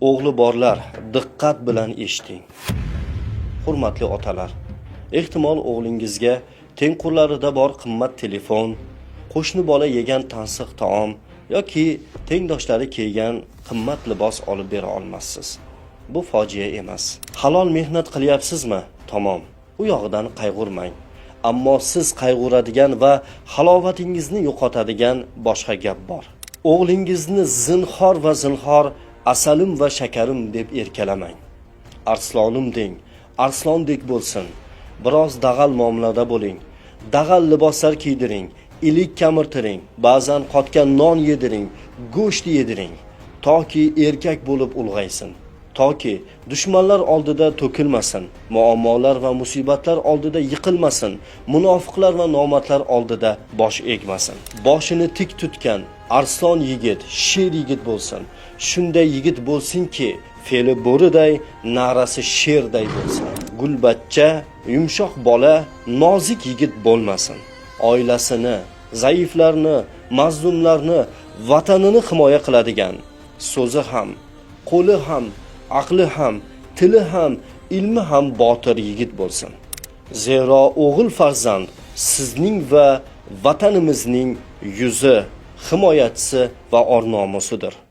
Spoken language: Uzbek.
O'g'li borlar, diqqat bilan eshiting. Hurmatli otalar, ehtimol o'g'lingizga tengqurlarida bor qimmat telefon, qo'shni bola yegan tansiq taom yoki tengdoshlari kiygan qimmat libos olib bera olmassiz. Bu fojia emas. Halol mehnat qilyapsizmi? Tamom. U yog'idan qayg'urmang. Ammo siz qayg'uradigan va halovatingizni yo'qotadigan boshqa gap bor. O'g'lingizni zinhor va zinhor asalim va shakarim deb erkalamang. Arslonim deng, arslondek bo'lsin. Biroz dag'al muomalada bo'ling. Dag'al liboslar kiydiring, ilik kamirtiring, ba'zan qotgan non yediring, go'sht yediring, toki erkak bo'lib ulg'aysin. Toki dushmanlar oldida to'kilmasin, muammolar va musibatlar oldida yiqilmasin, munofiqlar va nomardlar oldida bosh egmasin. Boshini tik tutgan arslon yigit, sher yigit bo'lsin. Shunday yigit bo'lsinki, fe'li bo'riday, na'rasi sherday bo'lsin. Gulbachcha, yumshoq bola, nozik yigit bo'lmasin. Oilasini, zaiflarni, mazlumlarni, vatanini himoya qiladigan, so'zi ham, qo'li ham, aqli ham, tili ham, ilmi ham botir yigit bo'lsin. Zero o'g'il farzand sizning va vatanimizning yuzi, himoyachisi va or-nomusidir.